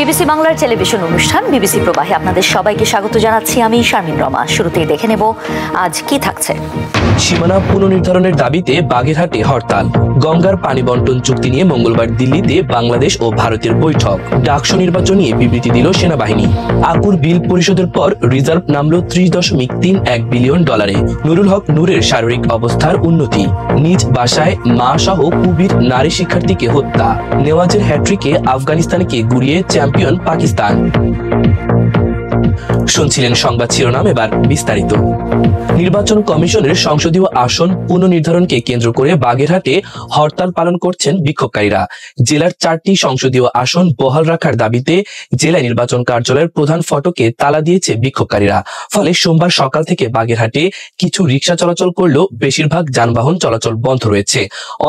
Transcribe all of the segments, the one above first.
BBC বাংলার television অনুষ্ঠান BBC প্রবাহে আপনাদের সবাইকে স্বাগত জানাচ্ছি আমি শারমিন রমা। শুরুতেই দেখে নেব আজ কি থাকছে। সীমানা পুনর্নির্ধারণের দাবিতে বাগেরহাটে হরতাল। গঙ্গার পানি বন্টন চুক্তি নিয়ে মঙ্গলবার দিল্লিতে বাংলাদেশ ও ভারতের বৈঠক। ডাকসু নির্বাচন নিয়ে বিবৃতি দিল সেনাবাহিনী। আকুর বিল পরিশোধের পর রিজার্ভ নামল 30.31 বিলিয়ন ডলারে। নুরুল হক নূরের শারীরিক অবস্থার উন্নতি। নিজ বাসায় মা সহ কুবির নারী শিক্ষার্থীকে হত্যা। নেওয়াজের হ্যাট্রিকে আফগানিস্তানকে গুড়িয়ে চ্যাম্পিয়ন পাকিস্তান। শুনছিলেন সংবাদ শিরোনাম, এবার বিস্তারিত। নির্বাচন কমিশনের সংসদীয় আসন পুনর্নির্ধারণকে কেন্দ্র করে বাগেরহাটে হরতাল পালন করছেন বিক্ষোভকারীরা। জেলার 4টি সংসদীয় আসন বহাল রাখার দাবিতে জেলা নির্বাচন কার্যালয়ের প্রধান ফটকে তালা দিয়েছে বিক্ষোভকারীরা। ফলে সোমবার সকাল থেকে বাগেরহাটে কিছু রিকশা চলাচল করলেও বেশিরভাগ যানবাহন চলাচল বন্ধ রয়েছে।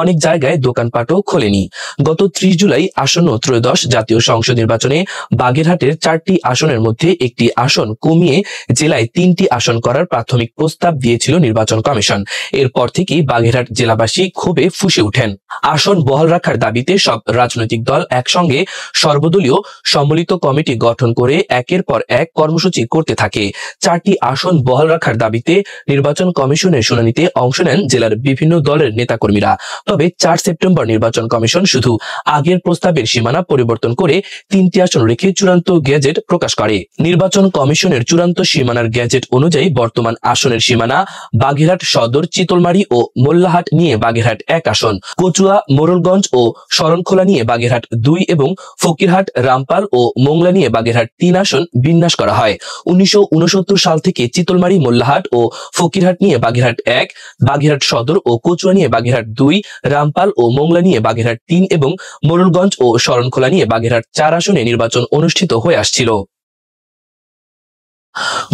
অনেক জায়গায় দোকানপাটও খোলেনি। গত 30 জুলাই আসন্ন ত্রয়োদশ জাতীয় সংসদ নির্বাচনে বাগেরহাটের 4টি আসনের মধ্যে একটি আসন কমিয়ে জেলায় 3টি আসন করার প্রাথমিক প্রস্তাব দিয়েছিল নির্বাচন কমিশন। এরপর থেকেই বাগেরহাট জেলাবাসী ক্ষোভে ফুঁসে ওঠেন। আসন বহাল রাখার দাবিতে সব রাজনৈতিক দল একসঙ্গে সর্বদলীয় সম্মিলিত কমিটি গঠন করে একের পর এক কর্মসূচি করতে থাকে। 4টি আসন বহাল রাখার দাবিতে নির্বাচন কমিশনের শুনানিতে অংশ নেন জেলার বিভিন্ন দলের নেতাকর্মীরা। তবে 4 সেপ্টেম্বর নির্বাচন কমিশন শুধু আগের প্রস্তাবের সীমানা পরিবর্তন করে 3টি আসন রেখে চূড়ান্ত গেজেট প্রকাশ করে। নির্বাচন কমিশনের চূড়ান্ত সীমানার গেজেট অনুযায়ী বর্তমান আসনের সীমানা বাগেরহাট সদর, চিতলমারী ও মোল্লাহাট নিয়ে বাগেরহাট 1 আসন, কচুয়া, মোরলগঞ্জ ও শরণখোলা নিয়ে বাগেরহাট 2 এবং ফকিরহাট, রামপাল ও মোংলা নিয়ে বাগেরহাট 3 আসন বিন্যাস করা হয়। 1969 সাল থেকে চিতলমারী, মোল্লাহাট ও ফকিরহাট নিয়ে বাগেরহাট 1, বাগেরহাট সদর ও কচুয়া নিয়ে বাগেরহাট 2, রামপাল ও মোংলা নিয়ে বাগেরহাট 3 এবং মোরলগঞ্জ ও শরণখোলা নিয়ে বাগেরহাট 4 আসনে নির্বাচন অনুষ্ঠিত হয়ে আসছিল।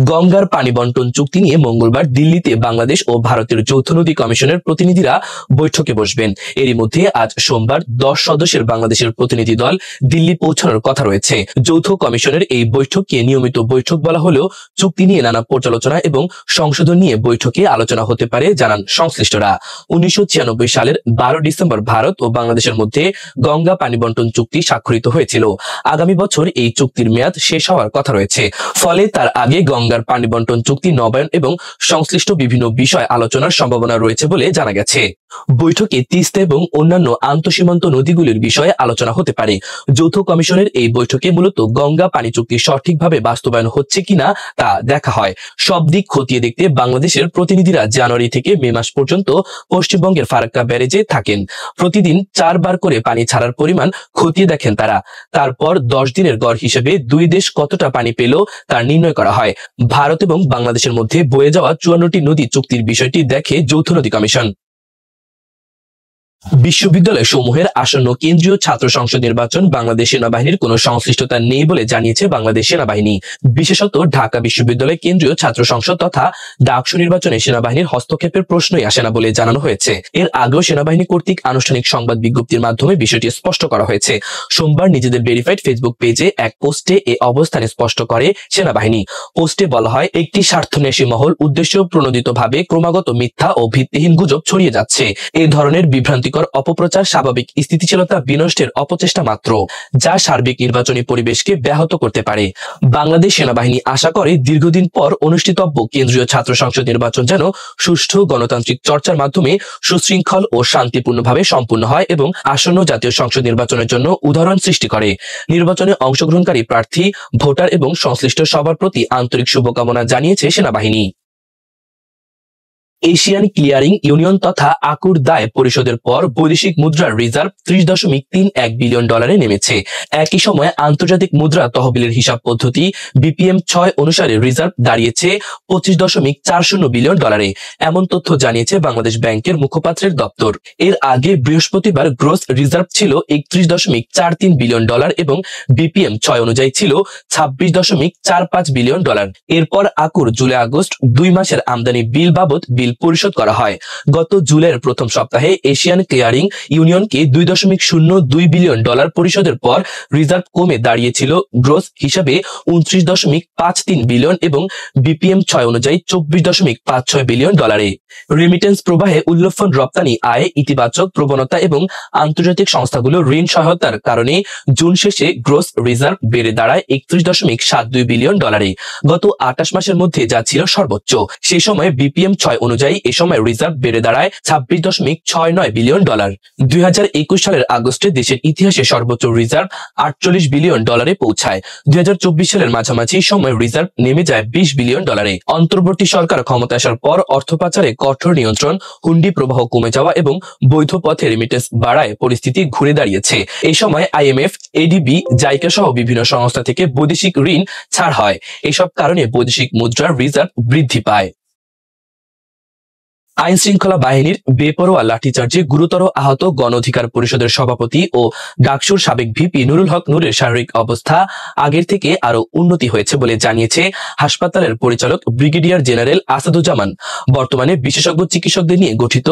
গঙ্গার পানি বন্টন চুক্তি নিয়ে মঙ্গলবার দিল্লিতে বাংলাদেশ ও ভারতের যৌথ নদী কমিশনের প্রতিনিধিরা বৈঠকে বসবেন। এরই মধ্যে আজ সোমবার 10 সদস্যের বাংলাদেশের প্রতিনিধি দল দিল্লি পৌঁছানোর কথা রয়েছে। যৌথ কমিশনের এই বৈঠককে নিয়মিত বৈঠক বলা হলেও চুক্তি নিয়ে নানা পর্যালোচনা এবং সংশোধন নিয়ে বৈঠকে আলোচনা হতে পারে জানান সংশ্লিষ্টরা। 1996 সালের 12 ডিসেম্বর ভারত ও বাংলাদেশের মধ্যে গঙ্গা পানি বন্টন চুক্তি স্বাক্ষরিত হয়েছিল। আগামী বছর এই চুক্তির মেয়াদ শেষ হওয়ার কথা রয়েছে। ফলে তার আগে গঙ্গার পানি বন্টন চুক্তি নবায়ন এবং সংশ্লিষ্ট বিভিন্ন বিষয় আলোচনার সম্ভাবনা রয়েছে বলে জানা গেছে। বৈঠকে তিস্তা এবং অন্যান্য আন্তঃসীমান্ত নদীগুলির বিষয়ে আলোচনা হতে পারে। যৌথ কমিশনের এই বৈঠকে মূলত গঙ্গা পানি চুক্তি সঠিকভাবে বাস্তবায়ন হচ্ছে কিনা তা দেখা হয়। সব দিক খতিয়ে দেখতে বাংলাদেশের প্রতিনিধিরা জানুয়ারি থেকে মে মাস পর্যন্ত পশ্চিমবঙ্গের ফারাক্কা ব্যারেজে থাকেন। প্রতিদিন 4 বার করে পানি ছাড়ার পরিমাণ খতিয়ে দেখেন তারা। তারপর 10 দিনের গড় হিসেবে 2 দেশ কতটা পানি পেল তা নির্ণয় করা হয়। ভারত এবং বাংলাদেশের মধ্যে বয়ে যাওয়া 54টি নদী চুক্তির বিষয়টি দেখে যৌথ নদী কমিশন। বিশ্ববিদ্যালয় সমূহের আসন্ন কেন্দ্রীয় ছাত্র সংসদ নির্বাচন বাংলাদেশ সেনাবাহিনীর কোনো সংশ্লিষ্টতা নেই বলে জানিয়েছে বাংলাদেশ সেনাবাহিনী। বিশেষত ঢাকা বিশ্ববিদ্যালয় কেন্দ্রীয় ছাত্র সংসদ তথা ডাকসু নির্বাচনে সেনাবাহিনীর হস্তক্ষেপের প্রশ্নই আসে না বলে জানানো হয়েছে। এর আগেও সেনাবাহিনী কর্তৃক আনুষ্ঠানিক সংবাদ বিজ্ঞপ্তির মাধ্যমে বিষয়টি স্পষ্ট করা হয়েছে। সোমবার নিজেদের ভেরিফাইড ফেসবুক পেজে এক পোস্টে এ অবস্থান স্পষ্ট করে সেনাবাহিনী। পোস্টে বলা হয়, একটি স্বার্থন্বেষী মহল উদ্দেশ্য প্রণোদিতভাবে ক্রমাগত মিথ্যা ও ভিত্তিহীন গুজব ছড়িয়ে যাচ্ছে। এ ধরনের বিভ্রান্তি অপপ্রচার স্বাভাবিক স্থিতিশীলতা বিনষ্টের অপচেষ্টা মাত্র, যা সার্বিক নির্বাচনী পরিবেশকে ব্যাহত করতে পারে। বাংলাদেশ সেনাবাহিনী আশা করে দীর্ঘদিন পর অনুষ্ঠিতব্য কেন্দ্রীয় ছাত্র সংসদ নির্বাচন যেন সুষ্ঠু গণতান্ত্রিক চর্চার মাধ্যমে সুশৃঙ্খল ও শান্তিপূর্ণভাবে সম্পূর্ণ হয় এবং আসন্ন জাতীয় সংসদ নির্বাচনের জন্য উদাহরণ সৃষ্টি করে। নির্বাচনে অংশগ্রহণকারী প্রার্থী, ভোটার এবং সংশ্লিষ্ট সবার প্রতি আন্তরিক শুভকামনা জানিয়েছে সেনাবাহিনী। এশিয়ান ক্লিয়ারিং ইউনিয়ন তথা আকুর দায় পরিশোধের পর বৈদেশিক মুদ্রার রিজার্ভ 30.31 বিলিয়ন ডলারে নেমেছে। একই সময়ে আন্তর্জাতিক মুদ্রা তহবিলের হিসাব পদ্ধতি BPM 6 অনুসারে রিজার্ভ দাঁড়িয়েছে 25.40 বিলিয়ন ডলারে। এমন তথ্য জানিয়েছে বাংলাদেশ ব্যাংকের মুখপাত্রের দপ্তর। এর আগে বৃহস্পতিবার গ্রোস রিজার্ভ ছিল 31.43 বিলিয়ন ডলার এবং BPM 6 অনুযায়ী ছিল 26.45 বিলিয়ন ডলার। এরপর আকুর জুলাই আগস্ট 2 মাসের আমদানি বিল বাবদ বিল পরিশোধ করা হয়। গত জুলাইয়ের প্রথম সপ্তাহে এশিয়ান ক্লিয়ারিং ইউনিয়নকে $2.02 বিলিয়ন পরিশোধের পর রিজার্ভ কমে দাঁড়িয়েছিল গ্রোস হিসাবে 29.53 বিলিয়ন এবং বিপিএম 6 অনুযায়ী $24.56 বিলিয়ন। রেমিটেন্স প্রবাহে উল্লেখযোগ্য রপ্তানি আয়, ইতিবাচক প্রবণতা এবং আন্তর্জাতিক সংস্থাগুলোর ঋণ সহায়তার কারণে জুন শেষে গ্রোস রিজার্ভ বেড়ে দাঁড়ায় $31.72 বিলিয়ন। গত 28 মাসের মধ্যে যা ছিল সর্বোচ্চ। সেই সময় বিপিএম 6 অনুযায়ী এ সময় রিজার্ভ বেড়ে দাঁড়ায় $26.69 বিলিয়ন। 2021 সালের আগস্টে দেশের ইতিহাসে সর্বোচ্চ রিজার্ভ $48 বিলিয়ন পৌঁছায়। 2024 সালের মাঝামাঝি সময় রিজার্ভ নেমে যায় $20 বিলিয়ন। অন্তর্বর্তী সরকার ক্ষমতায় আসার পর অর্থ পাচারে কঠোর নিয়ন্ত্রণ, হুন্ডি প্রবাহ কমে যাওয়া এবং বৈধ পথে রেমিটেন্স বাড়ায় পরিস্থিতি ঘুরে দাঁড়িয়েছে। এই সময় আইএমএফ, এডিবি, জাইকা সহ বিভিন্ন সংস্থা থেকে বৈদেশিক ঋণ ছাড় হয়। এসব কারণে বৈদেশিক মুদ্রার রিজার্ভ বৃদ্ধি পায়। আইন শৃঙ্খলা বাহিনীর বেপরোয়া লাঠিচার্জে গুরুতর আহত গণ অধিকার পরিষদের সভাপতি ও ডাকসুর সাবেক ভিপি নুরুল হক নূরের শারীরিক অবস্থা আগের থেকে আরো উন্নতি হয়েছে বলে জানিয়েছে হাসপাতালের পরিচালক ব্রিগেডিয়ার জেনারেল আসাদুজ্জামান। বর্তমানে বিশেষজ্ঞ চিকিৎসকদের নিয়ে গঠিত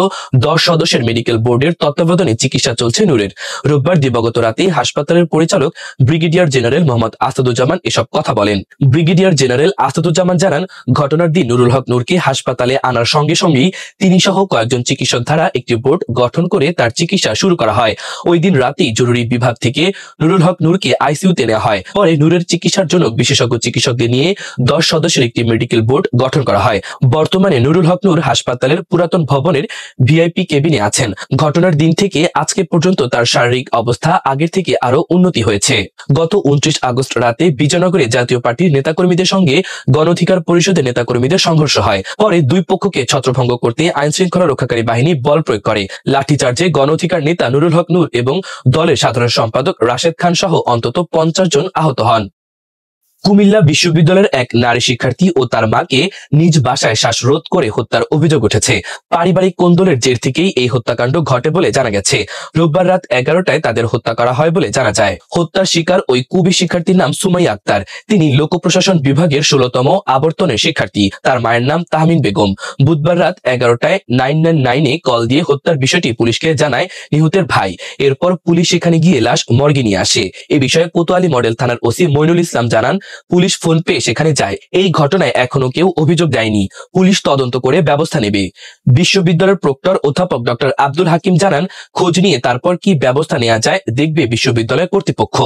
10 সদস্যের মেডিকেল বোর্ডের তত্ত্বাবধানে চিকিৎসা চলছে নূরের। রোববার দিবাগত রাতে হাসপাতালের পরিচালক ব্রিগেডিয়ার জেনারেল মোহাম্মদ আসাদুজ্জামান এসব কথা বলেন। ব্রিগেডিয়ার জেনারেল আসাদুজ্জামান জানান, ঘটনার দিন নুরুল হক নূরকে হাসপাতালে আনার সঙ্গে সঙ্গেই তিনি সহ কয়েকজন চিকিৎসক দ্বারা একটি বোর্ড গঠন করে তার চিকিৎসা শুরু করা হয়। ওই দিন রাতেই জরুরি বিভাগ থেকে নুরুল হক নূরকে আইসিইউতে নেওয়া হয়। পরে নূরের চিকিৎসার জন্য বিশেষজ্ঞ চিকিৎসকদের নিয়ে 10 সদস্যের একটি মেডিকেল বোর্ড গঠন করা হয়। বর্তমানে নুরুল হক নূর হাসপাতালের পুরাতন ভবনের ভিআইপি কেবিনে আছেন। ঘটনার দিন থেকে আজকে পর্যন্ত তার শারীরিক অবস্থা আগের থেকে আরো উন্নতি হয়েছে। গত 29 আগস্ট রাতে বিজয়নগরে জাতীয় পার্টির নেতাকর্মীদের সঙ্গে গণ অধিকার পরিষদের নেতাকর্মীদের সংঘর্ষ হয়। পরে দুই পক্ষকে ছত্রভঙ্গ করতে আইন শৃঙ্খলা রক্ষাকারী বাহিনী বল প্রয়োগ করে। লাঠিচার্জে গণ অধিকার নেতা নুরুল হক নূর এবং দলের সাধারণ সম্পাদক রাশেদ খান সহ অন্তত 50 জন আহত হন। কুমিল্লা বিশ্ববিদ্যালয়ের এক নারী শিক্ষার্থী ও তার মাকে নিজ বাসায় শ্বাসরোধ করে হত্যার অভিযোগ উঠেছে। পারিবারিক কোন্দলের জের থেকেই এই হত্যাকাণ্ড ঘটে বলে জানা গেছে। রোববার রাত 11টায় তাদের হত্যা করা হয় বলে জানা যায়। হত্যার শিকার ওই কুবি শিক্ষার্থীর নাম সুমাইয়া আক্তার। তিনি লোক প্রশাসন বিভাগের 16তম আবর্তনের শিক্ষার্থী। তার মায়ের নাম তাহমিন বেগম। বুধবার রাত 11টায় 999-এ কল দিয়ে হত্যার বিষয়টি পুলিশকে জানায় নিহতের ভাই। এরপর পুলিশ সেখানে গিয়ে লাশ মর্গে নিয়ে আসে। এ বিষয়ে কোতোয়ালি মডেল থানার ওসি মইনুল ইসলাম জানান, পুলিশ ফোন পেয়ে সেখানে যায়। এই ঘটনায় এখনো কেউ অভিযোগ দেয়নি। পুলিশ তদন্ত করে ব্যবস্থা নেবে। বিশ্ববিদ্যালয়ের প্রক্টর অধ্যাপক ডক্টর আব্দুল হাকিম জানান, খোঁজ নিয়ে তারপর কি ব্যবস্থা নেওয়া যায় দেখবে বিশ্ববিদ্যালয় কর্তৃপক্ষ।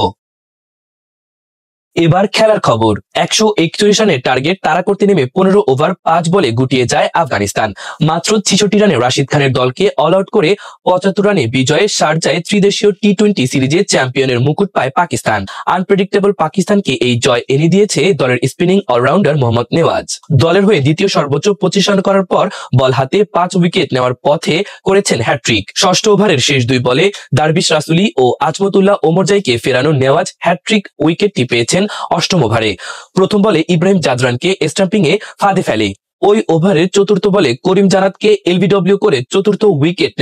এবার খেলার খবর। 141 রানের টার্গেট তাড়া করতে নেমে 15 ওভার 5 বলে গুটিয়ে যায় আফগানিস্তান। মাত্র 66 রানে রাশিদ খানের দলকে অল আউট করে 75 রানে বিজয়ে শারজায় ত্রিদেশীয় টি-20 সিরিজে চ্যাম্পিয়নের মুকুট পায় পাকিস্তান। আনপ্রেডিক্টেবল পাকিস্তানকে এই জয় এনে দিয়েছে দলের স্পিনিং অলরাউন্ডার মোহাম্মদ নেওয়াজ। দলের হয়ে দ্বিতীয় সর্বোচ্চ 25 রান করার পর বল হাতে 5 উইকেট নেওয়ার পথে করেছেন হ্যাটট্রিক। ষষ্ঠ ওভারের শেষ 2 বলে দারবিশ রাসুলি ও আজমতুল্লাহ ওমরজাইকে ফেরানো নেওয়াজ হ্যাটট্রিক উইকেটটি পেয়েছেন 8ম ওভারে। প্রথম বলে ইব্রাহিম জাদরানকে স্টাম্পিং এ ফাঁদে ফেলে। ওই ওভারের চতুর্থ বলে করিম জানাতকে এলবিডব্লিউ করে চতুর্থ উইকেট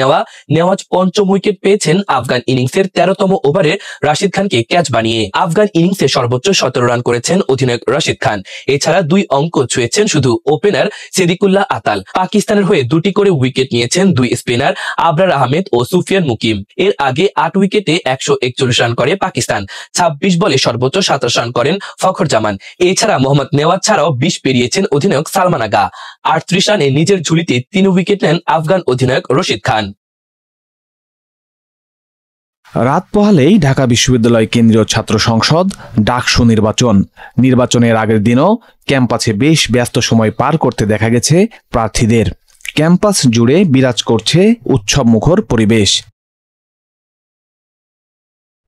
নেওয়াজ পঞ্চম উইকেট পেয়েছেন আফগান ইনিংসের 13তম ওভারে রাশিদ খানকে ক্যাচ বানিয়ে। আফগান ইনিংসে সর্বোচ্চ 17 রান করেছেন অধিনায়ক রাশিদ খান। এছাড়া 2 অঙ্ক ছুঁয়েছেন শুধু ওপেনার সেদিকুল্লাহ আতাল। পাকিস্তানের হয়ে 2টি করে উইকেট নিয়েছেন 2 স্পিনার আবরার আহমেদ ও সুফিয়ান মুকিম। এর আগে 8 উইকেটে 141 রান করে পাকিস্তান। 26 বলে সর্বোচ্চ 27 রান করেন ফখর জামান। এছাড়া মোহাম্মদ নেওয়াজ ছাড়াও 20 পেরিয়েছেন অধিনায়ক সালমান আগা। 38 রানে নিজের ঝুলিতে 3 উইকেট নেন আফগান অধিনায়ক রশিদ খান। রাত পোহালেই ঢাকা বিশ্ববিদ্যালয় কেন্দ্রীয় ছাত্র সংসদ ডাকসু নির্বাচনের আগের দিনও ক্যাম্পাসে বেশ ব্যস্ত সময় পার করতে দেখা গেছে প্রার্থীদের। ক্যাম্পাস জুড়ে বিরাজ করছে উৎসবমুখর পরিবেশ।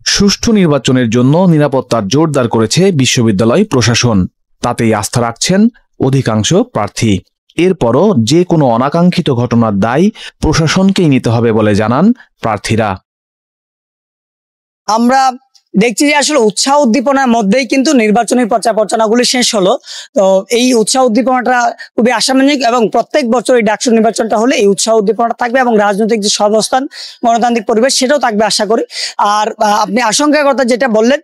সুষ্ঠু নির্বাচনের জন্য নিরাপত্তা জোরদার করেছে বিশ্ববিদ্যালয় প্রশাসন। তাতেই আস্থা রাখছেন অধিকাংশ প্রার্থী। এরপরও যে কোনো অনাকাঙ্ক্ষিত ঘটনার দায় প্রশাসনকেই নিতে হবে বলে জানান প্রার্থীরা। আমরা দেখছি যে আসলে উৎসাহ উদ্দীপনার মধ্যেই কিন্তু নির্বাচনী প্রচারণাগুলি শেষ হলো। তো এই উৎসাহ উদ্দীপনাটা খুবই আশাবাদী এবং প্রত্যেক বছর এই ডাকসু নির্বাচনটা হলে এই উৎসাহ উদ্দীপনাটা থাকবে এবং রাজনৈতিক যে সহাবস্থান, গণতান্ত্রিক পরিবেশ সেটাও থাকবে আশা করি। আর আপনি আশঙ্কার কথা যেটা বললেন,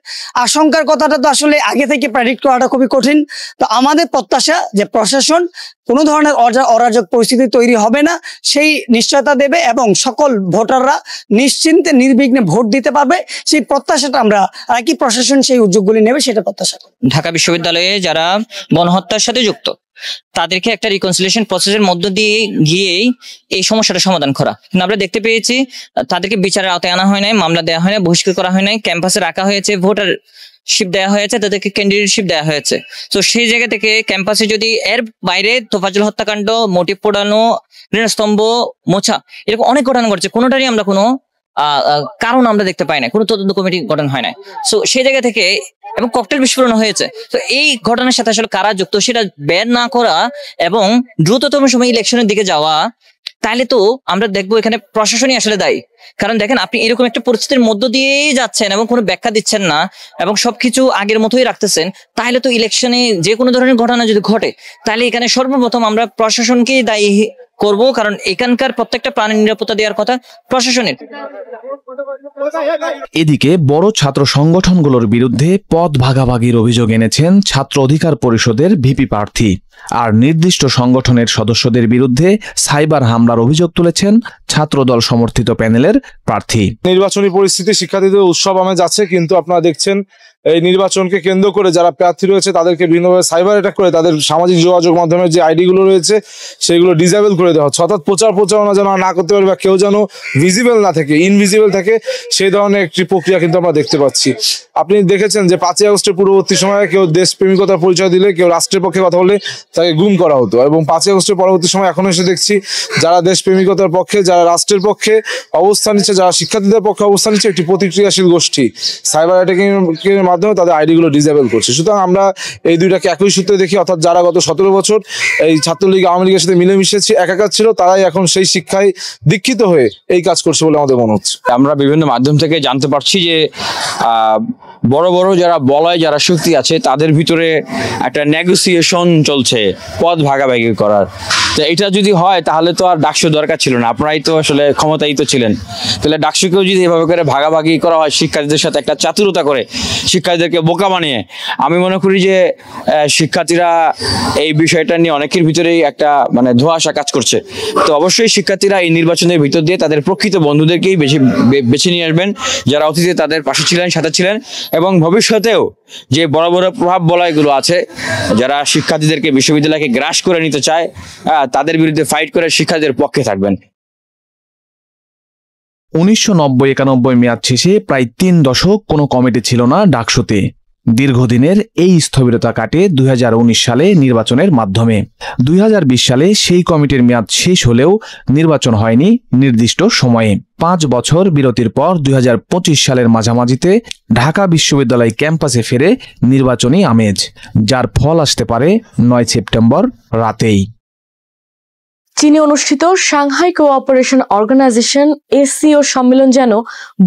আশঙ্কার কথাটা তো আসলে আগে থেকে প্রেডিক্ট করাটা খুবই কঠিন। তো আমাদের প্রত্যাশা যে প্রশাসন কোনো ধরনের অরাজক পরিস্থিতি তৈরি হবে না সেই নিশ্চয়তা দেবে এবং সকল ভোটাররা নিশ্চিন্তে নির্বিঘ্নে ভোট দিতে পারবে, সেই প্রত্যাশাটা আমরা রাখি। প্রশাসন সেই উদ্যোগগুলি নেবে সেটা প্রত্যাশা করি। ঢাকা বিশ্ববিদ্যালয়ে যারা গণহত্যার সাথে যুক্ত তাদেরকে একটা রিকনসিলিয়েশন প্রসেসের মধ্য দিয়ে গিয়েই এই সমস্যাটা সমাধান করা, কিন্তু আমরা দেখতে পেয়েছি তাদেরকে বিচারের আওতায় আনা হয় নাই, মামলা দেওয়া হয় নাই, বহিষ্কার করা হয় নাই, ক্যাম্পাসে রাখা হয়েছে, ভোটারশিপ দেওয়া হয়েছে, তাদেরকে ক্যান্ডিডেটশিপ দেওয়া হয়েছে। তো সেই জায়গা থেকে ক্যাম্পাসে যদি এর বাইরে তোফাজ্জল হত্যাকাণ্ড, মোটিভ পোড়ানো, স্তম্ভ মোছা, এরকম অনেক ঘটনা ঘটছে, কোনোটারই আমরা কোনো কারণ আমরা দেখতে পাই না, কোনো তদন্ত কমিটি গঠন হয় না। সো সেই জায়গা থেকে এবং ককটেল বিস্ফোরণ হয়েছে। তো এই ঘটনার সাথে আসলে কারা যুক্ত সেটা বের না করা এবং দ্রুততম সময় ইলেকশনের দিকে যাওয়া, তাহলে তো আমরা দেখবো এখানে প্রশাসনই আসলে দায়ী। কারণ দেখেন, আপনি এরকম একটা পরিস্থিতির মধ্য দিয়েই যাচ্ছেন এবং কোনো ব্যাখ্যা দিচ্ছেন না এবং সবকিছু আগের মতোই রাখতেছেন, তাহলে তো ইলেকশনে যে কোনো ধরনের ঘটনা যদি ঘটে তাহলে এখানে সর্বপ্রথম আমরা প্রশাসনকেই দায়ী করব, কারণ এখানকার প্রত্যেকটা প্রাণের নিরাপত্তা দেওয়ার কথা প্রশাসনের। এদিকে বড় ছাত্র সংগঠনগুলোর বিরুদ্ধে পদ ভাগাভাগির অভিযোগ এনেছেন ছাত্র অধিকার পরিষদের ভিপি প্রার্থী, আর নির্দিষ্ট সংগঠনের সদস্যদের বিরুদ্ধে সাইবার হামলার অভিযোগ তুলেছেন ছাত্রদল সমর্থিত প্যানেলের প্রার্থী। নির্বাচনী পরিস্থিতি শিক্ষার্থীদের উৎসব আমেজ আছে, কিন্তু আপনারা দেখছেন এই নির্বাচনকে কেন্দ্র করে যারা প্রার্থী রয়েছে তাদেরকে বিভিন্নভাবে সাইবার অ্যাটাক করে তাদের সামাজিক যোগাযোগ মাধ্যমের যে আইডি গুলো রয়েছে সেগুলো ডিসেবল করে দেওয়া হচ্ছে, অর্থাৎ প্রচারণা যেন না করতে পারে বা কেউ যেন ভিজিবল না থাকে, ইনভিজিবল থাকে, সেই ধরনের একটি প্রক্রিয়া কিন্তু আমরা দেখতে পাচ্ছি। আপনি দেখেছেন যে 5ই আগস্টের পূর্ববর্তী সময়ে কেউ দেশপ্রেমিকতার পরিচয় দিলে, কেউ রাষ্ট্রের পক্ষে কথা বললে তাকে গুম করা হতো, এবং 5ই আগস্টের পরবর্তী সময় এখন এসে দেখছি যারা দেশপ্রেমিকতার পক্ষে, যারা রাষ্ট্রের পক্ষে অবস্থান নিচ্ছে, যারা শিক্ষার্থীদের পক্ষে অবস্থান নিচ্ছে, একটি প্রতিক্রিয়াশীল গোষ্ঠী সাইবার অ্যাটাকিং এর মাধ্যমে তাদের আইডি গুলো ডিসেবল করছে। সুতরাং আমরা এই দুইটাকে একই সূত্রে দেখি, অর্থাৎ যারা গত 17 বছর এই ছাত্রলীগ আওয়ামী লীগের সাথে মিলেমিশে একাকার ছিল, তারাই এখন সেই শিক্ষায় দীক্ষিত হয়ে এই কাজ করছে বলে আমাদের মনে হচ্ছে। আমরা বিভিন্ন মাধ্যম থেকে জানতে পারছি যে বড় বড় যারা বলয়, যারা শক্তি আছে, তাদের ভিতরে একটা নেগোসিয়েশন চলছে পদ ভাগাভাগি করার। তো এটা যদি হয় তাহলে তো আর ডাকসু দরকার ছিল না, আপনারাই তো আসলে ক্ষমতায়িত ছিলেন। তাহলে ডাকসুকেও যদি এভাবে করে ভাগাভাগি করা হয় শিক্ষার্থীদের সাথে একটা চাতুরতা করে, শিক্ষার্থীদেরকে বোকা বানিয়ে, আমি মনে করি যে শিক্ষার্থীরা এই বিষয়টা নিয়ে অনেকের ভিতরেই একটা মানে ধোঁয়াশা কাজ করছে। তো অবশ্যই শিক্ষার্থীরা এই নির্বাচনের ভিতর দিয়ে তাদের প্রকৃত বন্ধুদেরকেই বেছে নিয়ে আসবেন, যারা অতীতে তাদের পাশে ছিলেন, সাথে ছিলেন, এবং ভবিষ্যতেও যে বড় বড় প্রভাব বলয়গুলো আছে যারা শিক্ষার্থীদেরকে বিশ্ববিদ্যালয়কে গ্রাস করে নিতে চায়, তাদের বিরুদ্ধে ফাইট করে শিক্ষার্থীদের পক্ষে থাকবেন। 1990-91 মেয়াদ শেষে প্রায় 3 দশক কোনো কমিটি ছিল না ডাকসুতে। দীর্ঘদিনের এই স্থবিরতা কাটে 2019 সালে নির্বাচনের মাধ্যমে। 2020 সালে সেই কমিটির মেয়াদ শেষ হলেও নির্বাচন হয়নি নির্দিষ্ট সময়ে। 5 বছর বিরতির পর 2025 সালের মাঝামাঝিতে ঢাকা বিশ্ববিদ্যালয় ক্যাম্পাসে ফেরে নির্বাচনী আমেজ, যার ফল আসতে পারে 9 সেপ্টেম্বর রাতেই। চীনে অনুষ্ঠিত সাংহাই কোঅপারেশন অর্গানাইজেশন এসসিও সম্মেলন যেন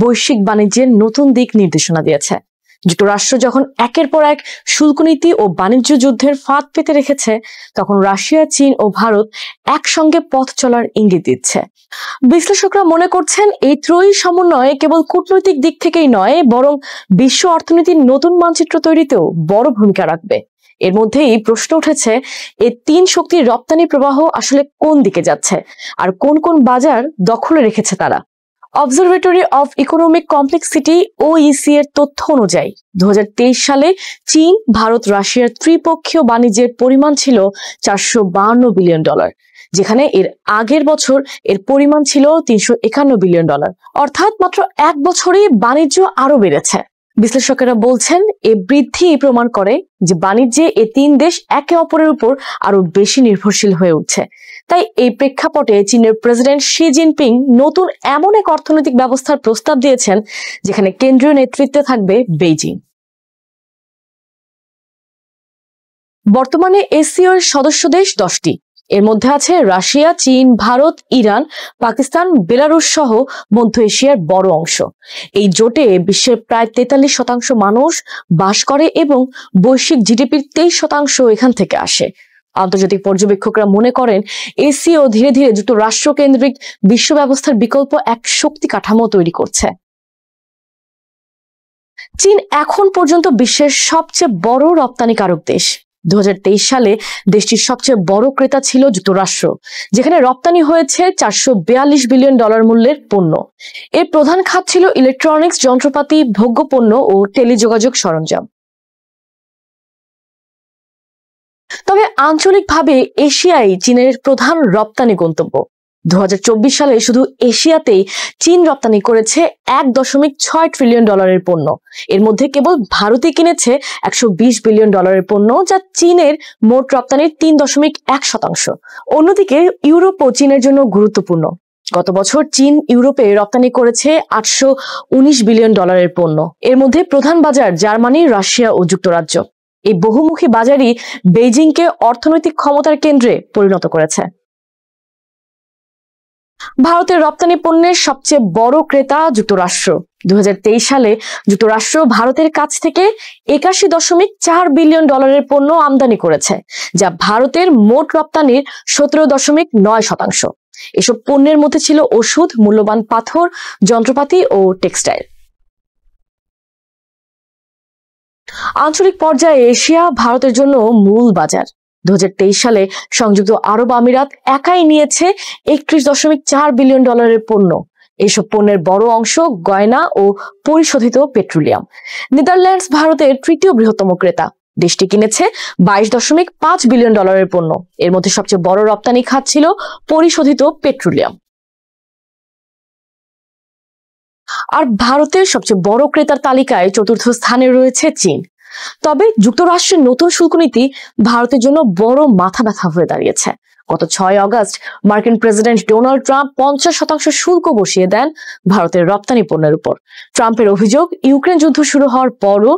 বৈশ্বিক বাণিজ্যের নতুন দিক নির্দেশনা দিয়েছে। যুক্তরাষ্ট্র যখন একের পর এক শুল্ক নীতি ও বাণিজ্য যুদ্ধের ফাঁদ পেতে রেখেছে, তখন রাশিয়া, চীন ও ভারত একসঙ্গে পথ চলার ইঙ্গিত দিচ্ছে। বিশ্লেষকরা মনে করছেন এই ত্রয়ী সমন্বয়ে কেবল কূটনৈতিক দিক থেকেই নয়, বরং বিশ্ব অর্থনীতির নতুন মানচিত্র তৈরিতেও বড় ভূমিকা রাখবে। এর মধ্যেই প্রশ্ন উঠেছে, এই 3 শক্তির রপ্তানি প্রবাহ আসলে কোন দিকে যাচ্ছে আর কোন কোন বাজার দখলে রেখেছে তারা। Observatory of economic complexity OEC এর তথ্য অনুযায়ী 2023 সালে চীন, ভারত, রাশিয়ার ত্রিপক্ষীয় বাণিজ্যের পরিমাণ ছিল $452 বিলিয়ন, যেখানে এর আগের বছর এর পরিমাণ ছিল $351 বিলিয়ন। অর্থাৎ মাত্র 1 বছরে বাণিজ্য আরো বেড়েছে। বিশ্লেষকেরা বলছেন, এই বৃদ্ধি প্রমাণ করে যে বাণিজ্যে এই 3 দেশ একে অপরের উপর আরো বেশি নির্ভরশীল হয়ে উঠছে। তাই এই প্রেক্ষাপটে চীনের প্রেসিডেন্ট শি জিনপিং নতুন এমন এক অর্থনৈতিক ব্যবস্থার প্রস্তাব দিয়েছেন যেখানে কেন্দ্রীয় নেতৃত্বে থাকবে বেইজিং। বর্তমানে এসসিওর সদস্য দেশ 10টি, এর মধ্যে আছে রাশিয়া, চীন, ভারত, ইরান, পাকিস্তান, বেলারুশ সহ মধ্য এশিয়ার বড় অংশ। এই জোটে বিশ্বের প্রায় 43% মানুষ বাস করে এবং বৈশ্বিক জিডিপির 23% এখান থেকে আসে। আন্তর্জাতিক পর্যবেক্ষকরা মনে করেন এসিও ধীরে ধীরে যুক্তরাষ্ট্র কেন্দ্রিক বিশ্ব ব্যবস্থার বিকল্প এক শক্তি কাঠামো তৈরি করছে। চীন এখন পর্যন্ত বিশ্বের সবচেয়ে বড় রপ্তানিকারক দেশ। 2023 সালে দেশটির সবচেয়ে বড় ক্রেতা ছিল যুক্তরাষ্ট্র, যেখানে রপ্তানি হয়েছে $442 বিলিয়ন মূল্যের পণ্য। এর প্রধান খাত ছিল ইলেকট্রনিক্স, যন্ত্রপাতি, ভোগ্যপণ্য ও টেলিযোগাযোগ সরঞ্জাম। তবে আঞ্চলিকভাবে এশিয়াই চীনের প্রধান রপ্তানি গন্তব্য। 2024 সালে শুধু এশিয়াতেই চীন রপ্তানি করেছে $1.6 ট্রিলিয়ন পণ্য। এর মধ্যে কেবল ভারতই কিনেছে $120 বিলিয়ন পণ্য, যা চীনের মোট রপ্তানির 3.1%। অন্যদিকে ইউরোপও চীনের জন্য গুরুত্বপূর্ণ। গত বছর চীন ইউরোপে রপ্তানি করেছে $819 বিলিয়ন পণ্য। এর মধ্যে প্রধান বাজার জার্মানি, রাশিয়া ও যুক্তরাজ্য। এই বহুমুখী বাজারই বেইজিংকে অর্থনৈতিক ক্ষমতার কেন্দ্রে পরিণত করেছে। ভারতের রপ্তানি পণ্যের সবচেয়ে বড় ক্রেতা যুক্তরাষ্ট্র। 2023 সালে যুক্তরাষ্ট্র ভারতের কাছ থেকে $81.4 বিলিয়ন পণ্য আমদানি করেছে, যা ভারতের মোট রপ্তানির 17.9%। এসব পণ্যের মধ্যে ছিল ওষুধ, মূল্যবান পাথর, যন্ত্রপাতি ও টেক্সটাইল। আঞ্চলিক পর্যায়ে এশিয়া ভারতের জন্য মূল বাজার। 2023 সালে সংযুক্ত আরব আমিরাত একাই নিয়েছে $31.4 বিলিয়ন পণ্য। এইসব পণ্যের বড় অংশ গয়না ও পরিশোধিত পেট্রোলিয়াম। নেদারল্যান্ডস ভারতের তৃতীয় বৃহত্তম ক্রেতা। দেশটি কিনেছে $22.5 বিলিয়ন পণ্য। এর মধ্যে সবচেয়ে বড় রপ্তানি খাত ছিল পরিশোধিত পেট্রোলিয়াম। আর ভারতের সবচেয়ে বড় ক্রেতার তালিকায় চতুর্থ স্থানে রয়েছে চীন। তবে যুক্তরাষ্ট্রের নতুন শুল্ক নীতি ভারতের জন্য বড় মাথা ব্যথা হয়ে দাঁড়িয়েছে। গত 6 আগস্ট মার্কিন প্রেসিডেন্ট ডোনাল্ড ট্রাম্প 50% শুল্ক বসিয়ে দেন ভারতের রপ্তানি পণ্যের উপর। ট্রাম্পের অভিযোগ, ইউক্রেন যুদ্ধ শুরু হওয়ার পরও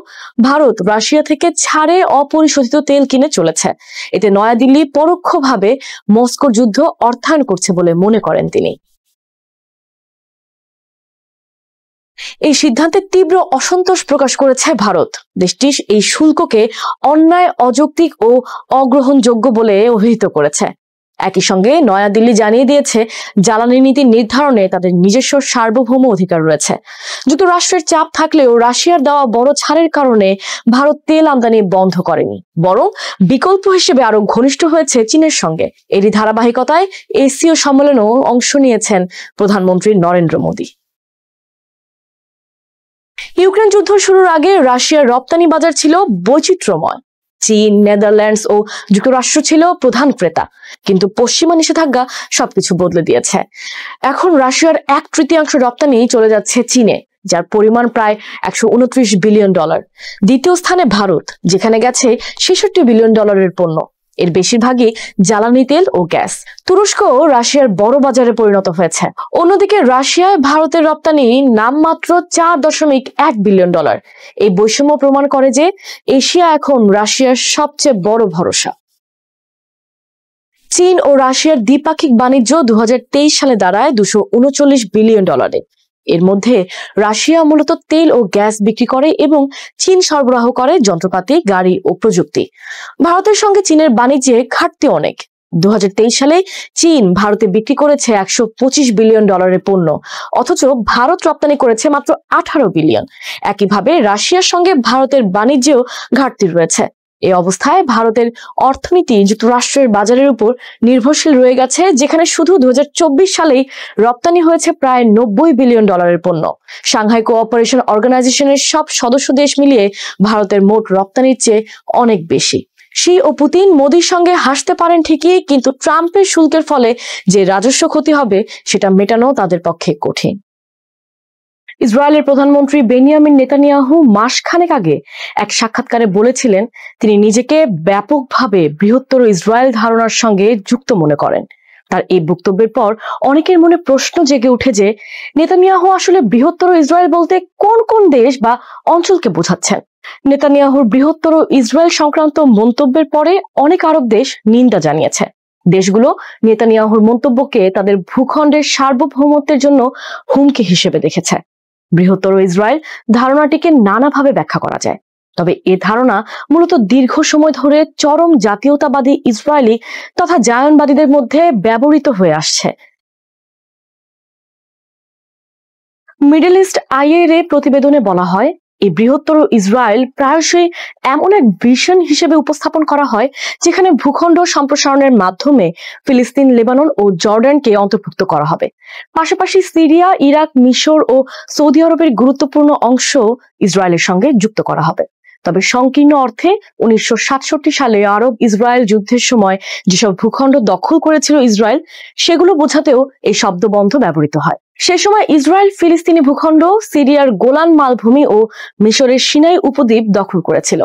ভারত রাশিয়া থেকে ছাড়ে অপরিশোধিত তেল কিনে চলেছে। এতে নয়াদিল্লি পরোক্ষভাবে মস্কোর যুদ্ধ অর্থায়ন করছে বলে মনে করেন তিনি। এই সিদ্ধান্তে তীব্র অসন্তোষ প্রকাশ করেছে ভারত। দেশটি এই শুল্ককে অন্যায়, অযৌক্তিক ও অগ্রহণযোগ্য বলে অভিহিত করেছে। একই সঙ্গে নয়াদিল্লি জানিয়ে দিয়েছে জ্বালানি নীতি নির্ধারণে তাদের নিজস্ব সার্বভৌম অধিকার রয়েছে। যুক্তরাষ্ট্রের চাপ থাকলেও রাশিয়ার দেওয়া বড় ছাড়ের কারণে ভারত তেল আমদানি বন্ধ করেনি, বরং বিকল্প হিসেবে আরো ঘনিষ্ঠ হয়েছে চীনের সঙ্গে। এরই ধারাবাহিকতায় এসিও সম্মেলনেও অংশ নিয়েছেন প্রধানমন্ত্রী নরেন্দ্র মোদী। ইউক্রেন যুদ্ধ শুরুর আগে রাশিয়ার রপ্তানি বাজার ছিল বৈচিত্র্যময়। চীন, নেদারল্যান্ডস ও যুক্তরাষ্ট্র ছিল প্রধান ক্রেতা, কিন্তু পশ্চিমা নিষেধাজ্ঞা সবকিছু বদলে দিয়েছে। এখন রাশিয়ার 1/3 রপ্তানি চলে যাচ্ছে চীনে, যার পরিমাণ প্রায় $129 বিলিয়ন। দ্বিতীয় স্থানে ভারত, যেখানে গেছে $66 বিলিয়ন পণ্য। এর বেশিরভাগই জ্বালানি তেল ও গ্যাস। তুরস্ক রাশিয়ার বড় বাজারে পরিণত হয়েছে। অন্যদিকে রাশিয়ায় ভারতের রপ্তানি নামমাত্র $4.1 বিলিয়ন। এই বৈষম্য প্রমাণ করে যে এশিয়া এখন রাশিয়ার সবচেয়ে বড় ভরসা। চীন ও রাশিয়ার দ্বিপাক্ষিক বাণিজ্য 2023 সালে দাঁড়ায় $239 বিলিয়ন। এর মধ্যে রাশিয়া মূলত তেল ও গ্যাস বিক্রি করে এবং চীন সরবরাহ করে যন্ত্রপাতি, গাড়ি ও প্রযুক্তি। ভারতের সঙ্গে চীনের বাণিজ্যে ঘাটতি অনেক। 2023 সালে চীন ভারতে বিক্রি করেছে $125 বিলিয়ন পণ্য, অথচ ভারত রপ্তানি করেছে মাত্র 18 বিলিয়ন। একইভাবে রাশিয়ার সঙ্গে ভারতের বাণিজ্যেও ঘাটতি রয়েছে। এই অবস্থায় ভারতের অর্থনীতি যুক্তরাষ্ট্রের বাজারের উপর নির্ভরশীল রয়ে গেছে, যেখানে শুধু 2024 সালেই রপ্তানি হয়েছে প্রায় $90 বিলিয়ন পণ্য। সাংহাই কোঅপারেশন অর্গানাইজেশনের সব সদস্য দেশ মিলিয়ে ভারতের মোট রপ্তানির চেয়ে অনেক বেশি। শি ও পুতিন মোদির সঙ্গে হাসতে পারেন ঠিকই, কিন্তু ট্রাম্পের শুল্কের ফলে যে রাজস্ব ক্ষতি হবে সেটা মেটানো তাদের পক্ষে কঠিন। ইসরায়েলের প্রধানমন্ত্রী বেনিয়ামিন নেতানিয়াহু মাসখানেক আগে এক সাক্ষাৎকারে বলেছিলেন তিনি নিজেকে ব্যাপকভাবে বৃহত্তর ইসরায়েল ধারণার সঙ্গে যুক্ত মনে করেন। তার এই বক্তব্যের পর অনেকের মনে প্রশ্ন জেগে উঠে যে নেতানিয়াহু আসলে বৃহত্তর ইসরায়েল বলতে কোন কোন দেশ বা অঞ্চলকে বোঝাচ্ছেন। নেতানিয়াহুর বৃহত্তর ইসরায়েল সংক্রান্ত মন্তব্যের পরে অনেক আরব দেশ নিন্দা জানিয়েছে। দেশগুলো নেতানিয়াহুর মন্তব্যকে তাদের ভূখণ্ডের সার্বভৌমত্বের জন্য হুমকি হিসেবে দেখেছে। বৃহত্তর ইসরায়েল ধারণাটিকে নানাভাবে ব্যাখ্যা করা যায়, তবে এ ধারণা মূলত দীর্ঘ সময় ধরে চরম জাতীয়তাবাদী ইসরায়েলি তথা জায়নবাদীদের মধ্যে ব্যবহৃত হয়ে আসছে। মিডল ইস্ট আইয়ের প্রতিবেদনে বলা হয়, এই বৃহত্তর ইসরায়েল প্রায়শই এমন এক ভিশন হিসেবে উপস্থাপন করা হয় যেখানে ভূখণ্ড সম্প্রসারণের মাধ্যমে ফিলিস্তিন, লেবানন ও জর্ডানকে অন্তর্ভুক্ত করা হবে। পাশাপাশি সিরিয়া, ইরাক, মিশর ও সৌদি আরবের গুরুত্বপূর্ণ অংশ ইসরায়েলের সঙ্গে যুক্ত করা হবে। তবে সংকীর্ণ অর্থে 1967 সালে আরব ইসরায়েল যুদ্ধের সময় যেসব ভূখণ্ড দখল করেছিল ইসরায়েল, সেগুলো বোঝাতেও এই শব্দবন্ধ ব্যবহৃত হয়। সে সময় ইসরায়েল ফিলিস্তিনি ভূখণ্ড, সিরিয়ার গোলান মালভূমি ও মিশরের সিনাই উপদ্বীপ দখল করেছিল।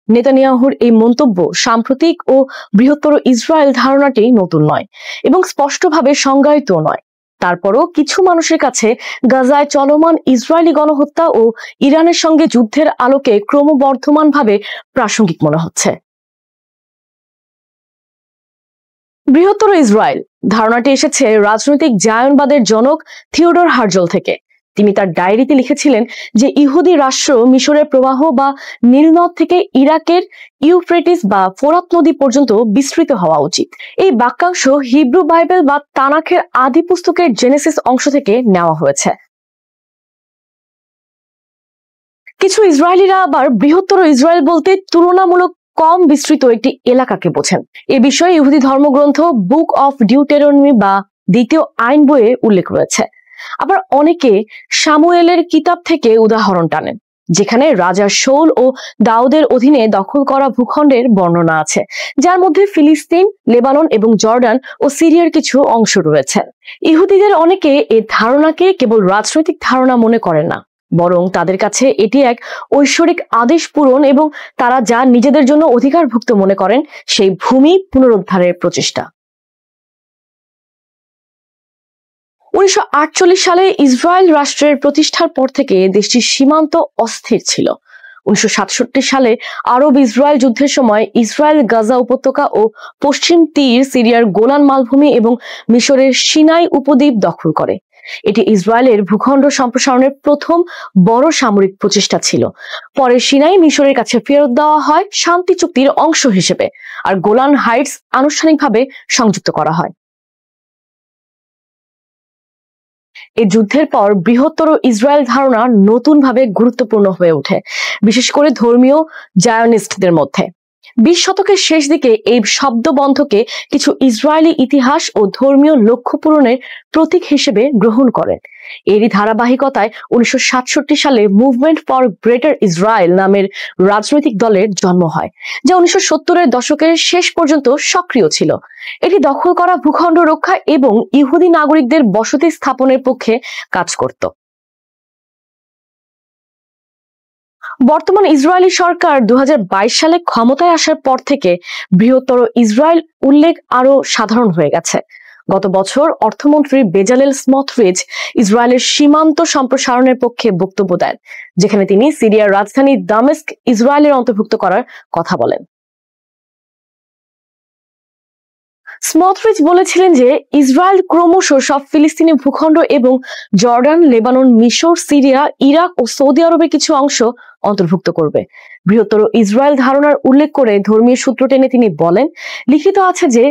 নেতানিয়াহুর এই মন্তব্য সাম্প্রতিক ও বৃহত্তর ইসরায়েল ধারণাটি নতুন নয় এবং স্পষ্টভাবে সংজ্ঞায়িত নয়। তারপরও কিছু মানুষের কাছে গাজায় চলমান ইসরায়েলি গণহত্যা ও ইরানের সঙ্গে যুদ্ধের আলোকে ক্রমবর্ধমানভাবে প্রাসঙ্গিক মনে হচ্ছে। বৃহত্তর ইসরায়েল ধারণাটি এসেছে রাজনৈতিক জায়নবাদের জনক থিওডর হার্জল থেকে। তিনি তার ডায়েরিতে লিখেছিলেন যে ইহুদি রাষ্ট্র মিশরের প্রবাহ বা নীলনদ থেকে ইরাকের ইউফ্রেটিস বা ফোরাত নদী পর্যন্ত বিস্তৃত হওয়া উচিত। এই বাক্যাংশ হিব্রু বাইবেল বা তানাখের আদি পুস্তকের জেনেসিস অংশ থেকে নেওয়া হয়েছে। কিছু ইসরায়েলিরা আবার বৃহত্তর ইসরায়েল বলতে তুলনামূলক কম বিস্তৃত একটি এলাকাকে বোঝেন। এ বিষয়ে ইহুদি ধর্মগ্রন্থ বুক অফ ডিউটেরনমি বা দ্বিতীয় আইন বইয়ে উল্লেখ রয়েছে। আবার অনেকে সামুয়েলের কিতাব থেকে উদাহরণ টানেন, যেখানে রাজা শৌল ও দাউদের অধীনে দখল করা ভূখণ্ডের বর্ণনা আছে, যার মধ্যে ফিলিস্তিন, লেবানন এবং জর্ডান ও সিরিয়ার কিছু অংশ রয়েছে। ইহুদিদের অনেকে এই ধারণাকে কেবল রাজনৈতিক ধারণা মনে করেন না, বরং তাদের কাছে এটি এক ঐশ্বরিক আদেশ পূরণ এবং তারা যা নিজেদের জন্য অধিকারভুক্ত মনে করেন সেই ভূমি পুনরুদ্ধারের প্রচেষ্টা। 1948 সালে ইসরায়েল রাষ্ট্রের প্রতিষ্ঠার পর থেকে দেশটির সীমান্ত অস্থির ছিল। 1967 সালে আরব ইসরায়েল যুদ্ধের সময় ইসরায়েল গাজা উপত্যকা ও পশ্চিম তীর, সিরিয়ার গোলান মালভূমি এবং মিশরের সিনাই উপদ্বীপ দখল করে। এটি ইসরায়েলের ভূখণ্ড সম্প্রসারণের প্রথম বড় সামরিক প্রচেষ্টা ছিল। পরে সিনাই মিশরের কাছে ফেরত দেওয়া হয় শান্তি চুক্তির অংশ হিসেবে, আর গোলান হাইটস আনুষ্ঠানিকভাবে সংযুক্ত করা হয়। এই যুদ্ধের পর বৃহত্তর ইসরায়েল ধারণা নতুনভাবে গুরুত্বপূর্ণ হয়ে ওঠে, বিশেষ করে ধর্মীয় জায়নিস্টদের মধ্যে। 20 শতকের শেষ দিকে এই শব্দবন্ধকে কিছু ইসরায়েলি ইতিহাস ও ধর্মীয় লক্ষ্য পূরণের প্রতীক হিসেবে গ্রহণ করেন। এরই ধারাবাহিকতায় 1967 সালে মুভমেন্ট ফর গ্রেটার ইসরায়েল নামের রাজনৈতিক দলের জন্ম হয়, যা 1970-এর দশকের শেষ পর্যন্ত সক্রিয় ছিল। এটি দখল করা ভূখণ্ড রক্ষা এবং ইহুদি নাগরিকদের বসতি স্থাপনের পক্ষে কাজ করত। বর্তমান ইসরায়েলি সরকার 2022 সালে ক্ষমতায় আসার পর থেকে বৃহত্তর ইসরায়েল উল্লেখ আরো সাধারণ হয়ে গেছে। গত বছর অর্থমন্ত্রী বেজালেল স্মোটরিচ ইসরায়েলের সীমান্ত সম্প্রসারণের পক্ষে বক্তব্য দেন, যেখানে তিনি সিরিয়ার রাজধানী দামেস্ক ইসরায়েলের অন্তর্ভুক্ত করার কথা বলেন। স্মোটরিচ বলেছিলেন যে ইসরায়েল ক্রমশ সব ফিলিস্তিনি ভূখণ্ড এবং জর্ডান, লেবানন, মিশর, সিরিয়া, ইরাক ও সৌদি আরবের কিছু অংশ অন্তর্ভুক্ত করবে। বৃহত্তর ইসরায়েল ধারণার উল্লেখ করে ধর্মীয় সূত্র টেনে তিনি বলেন, লিখিত আছে যে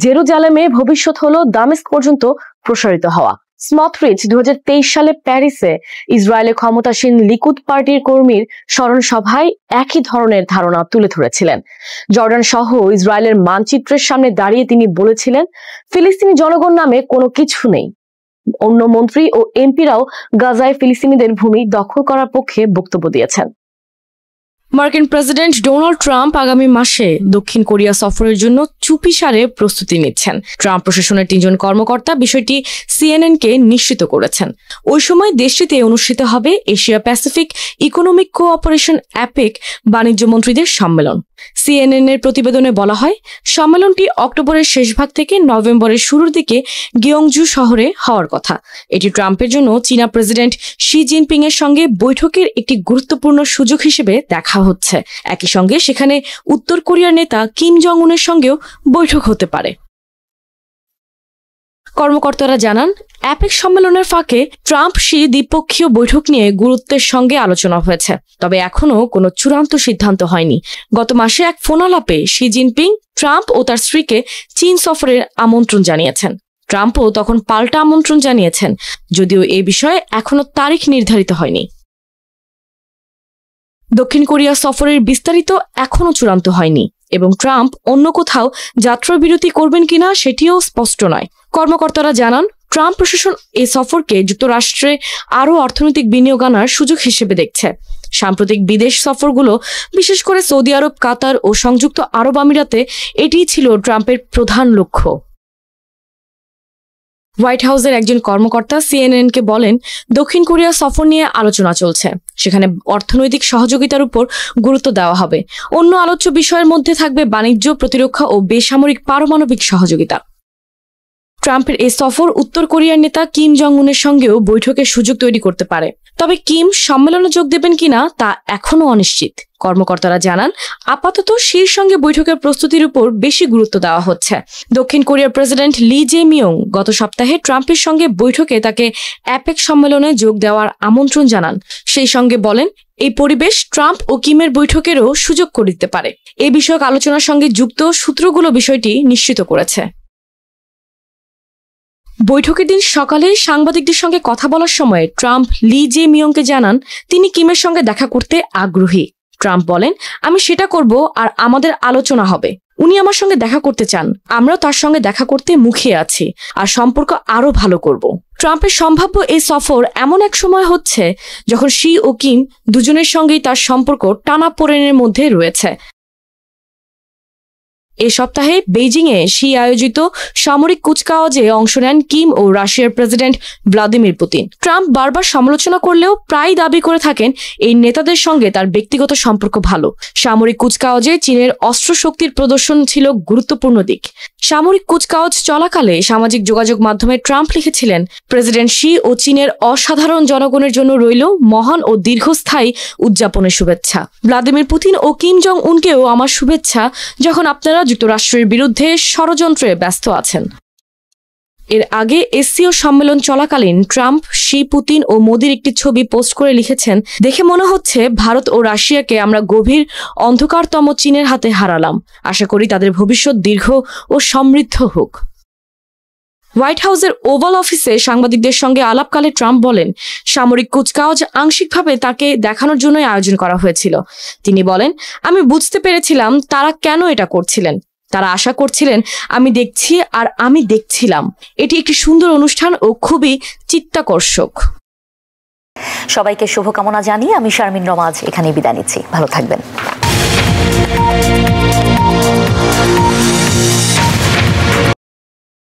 জেরুজালেমে ভবিষ্যৎ হলো দামেস্ক পর্যন্ত প্রসারিত হওয়া। স্মোটরিচ 2023 সালে প্যারিসে ইসরায়েলের ক্ষমতাসীন লিকুদ পার্টির কর্মীর স্মরণ সভায় একই ধরনের ধারণা তুলে ধরেছিলেন। জর্ডান সহ ইসরায়েলের মানচিত্রের সামনে দাঁড়িয়ে তিনি বলেছিলেন, ফিলিস্তিনি জনগণ নামে কোনো কিছু নেই। অন্য মন্ত্রী ও এমপিরাও গাজায় ফিলিস্তিনিদের ভূমি দখল করার পক্ষে বক্তব্য দিয়েছেন। মার্কিন প্রেসিডেন্ট ডোনাল্ড ট্রাম্প আগামী মাসে দক্ষিণ কোরিয়া সফরের জন্য চুপিসারে প্রস্তুতি নিচ্ছেন। ট্রাম্প প্রশাসনের 3 জন কর্মকর্তা বিষয়টি সিএনএন-কে নিশ্চিত করেছেন। ওই সময় দেশটিতে অনুষ্ঠিত হবে Asia Pacific economic cooperation APEC বাণিজ্য মন্ত্রীদের সম্মেলন। CNN এর প্রতিবেদনে বলা হয়, সম্মেলনটি অক্টোবরের শেষ ভাগ থেকে নভেম্বরের শুরুর দিকে গিয়ংজু শহরে হওয়ার কথা। এটি ট্রাম্পের জন্য চীনা প্রেসিডেন্ট শি জিনপিং এর সঙ্গে বৈঠকের একটি গুরুত্বপূর্ণ সুযোগ হিসেবে দেখা হচ্ছে। একই সঙ্গে সেখানে উত্তর কোরিয়ার নেতা কিম জং উনের সঙ্গেও বৈঠক হতে পারে। কর্মকর্তারা জানান, অ্যাপেক সম্মেলনের ফাঁকে ট্রাম্প শি দ্বিপক্ষীয় বৈঠক নিয়ে গুরুত্বের সঙ্গে আলোচনা হয়েছে, তবে এখনও কোনো চূড়ান্ত সিদ্ধান্ত হয়নি। গত মাসে এক ফোনালাপে শি জিনপিং ট্রাম্প ও তার স্ত্রীকে চীন সফরের আমন্ত্রণ জানিয়েছেন। ট্রাম্পও তখন পাল্টা আমন্ত্রণ জানিয়েছেন, যদিও এ বিষয়ে এখনো তারিখ নির্ধারিত হয়নি। দক্ষিণ কোরিয়া সফরের বিস্তারিত এখনও চূড়ান্ত হয়নি এবং ট্রাম্প অন্য কোথাও যাত্রাবিরতি করবেন কিনা সেটিও স্পষ্ট নয়। কর্মকর্তারা জানান, ট্রাম্প প্রশাসন এই সফরকে যুক্তরাষ্ট্রে আরও অর্থনৈতিক বিনিয়োগ আনার সুযোগ হিসেবে দেখছে। সাম্প্রতিক বিদেশ সফরগুলো, বিশেষ করে সৌদি আরব, কাতার ও সংযুক্ত আরব আমিরাতে, এটিই ছিল ট্রাম্পের প্রধান লক্ষ্য। হোয়াইট হাউসের একজন কর্মকর্তা CNN-কে বলেন, দক্ষিণ কোরিয়া সফর নিয়ে আলোচনা চলছে। সেখানে অর্থনৈতিক সহযোগিতার উপর গুরুত্ব দেওয়া হবে। অন্য আলোচ্য বিষয়ের মধ্যে থাকবে বাণিজ্য, প্রতিরক্ষা ও বেসামরিক পারমাণবিক সহযোগিতা। ট্রাম্পের এই সফর উত্তর কোরিয়ার নেতা কিম জং উনের সঙ্গেও বৈঠকের সুযোগ তৈরি করতে পারে, তবে কিম সম্মেলনে যোগ দেবেন কিনা তা এখনও অনিশ্চিত। কর্মকর্তারা জানান, আপাতত শির সঙ্গে বৈঠকের প্রস্তুতির উপর বেশি গুরুত্ব দেওয়া হচ্ছে। দক্ষিণ কোরিয়ার প্রেসিডেন্ট লি জে মিয়ং গত সপ্তাহে ট্রাম্পের সঙ্গে বৈঠকে তাকে অ্যাপেক সম্মেলনে যোগ দেওয়ার আমন্ত্রণ জানান। সেই সঙ্গে বলেন, এই পরিবেশ ট্রাম্প ও কিমের বৈঠকেরও সুযোগ করে দিতে পারে। এই বিষয়ক আলোচনার সঙ্গে যুক্ত সূত্রগুলো বিষয়টি নিশ্চিত করেছে। বৈঠকের দিন সকালে সাংবাদিকদের সঙ্গে কথা বলার সময় ট্রাম্প লি জে মিয়ংকে জানান, তিনি কিমের সঙ্গে দেখা করতে আগ্রহী। ট্রাম্প বলেন, আমি সেটা করব আর আমাদের আলোচনা হবে। উনি আমার সঙ্গে দেখা করতে চান, আমরাও তার সঙ্গে দেখা করতে মুখিয়ে আছি আর সম্পর্ক আরো ভালো করব। ট্রাম্পের সম্ভাব্য এই সফর এমন এক সময় হচ্ছে যখন শি ও কিম দুজনের সঙ্গেই তার সম্পর্ক টানাপোড়েনের মধ্যে রয়েছে। এ সপ্তাহে বেইজিংয়ে শি আয়োজিত সামরিক কুচকাওয়াজে অংশ নেন কিম ও রাশিয়ার প্রেসিডেন্ট ভ্লাদিমির পুতিন। ট্রাম্প বারবার সমালোচনা করলেও প্রায় দাবি করে থাকেন এই নেতাদের সঙ্গে তার ব্যক্তিগত সম্পর্ক ভালো। সামরিক কুচকাওয়াজে চীনের অস্ত্র শক্তির প্রদর্শন ছিল গুরুত্বপূর্ণ দিক। সামরিক কুচকাওয়াজ চলাকালে সামাজিক যোগাযোগ মাধ্যমে ট্রাম্প লিখেছিলেন, প্রেসিডেন্ট শি ও চীনের অসাধারণ জনগণের জন্য রইল মহান ও দীর্ঘস্থায়ী উদযাপনের শুভেচ্ছা। ভ্লাদিমির পুতিন ও কিম জং উনকেও আমার শুভেচ্ছা, যখন আপনারা যুক্তরাষ্ট্রের বিরুদ্ধে ষড়যন্ত্রে ব্যস্ত আছেন। এর আগে এসসিও সম্মেলন চলাকালীন ট্রাম্প শি, পুতিন ও মোদির একটি ছবি পোস্ট করে লিখেছেন, দেখে মনে হচ্ছে ভারত ও রাশিয়াকে আমরা গভীর অন্ধকারতম চীনের হাতে হারালাম। আশা করি তাদের ভবিষ্যৎ দীর্ঘ ও সমৃদ্ধ হোক। হোয়াইট হাউসের ওভাল অফিসে সাংবাদিকদের সঙ্গে আলাপকালে ট্রাম্প বলেন, সামরিক কুচকাওয়াজ আংশিকভাবে তাকে দেখানোর জন্যই আয়োজন করা হয়েছিল। তিনি বলেন, আমি বুঝতে পেরেছিলাম তারা কেন এটা করছিলেন। তারা আশা করছিলেন আমি দেখছি আর আমি দেখছিলাম। এটি একটি সুন্দর অনুষ্ঠান ও খুবই চিত্তাকর্ষক। সবাইকে শুভকামনা জানিয়ে আমি শারমিন রমা আজ এখানেই বিদায় নিচ্ছি। ভালো থাকবেন।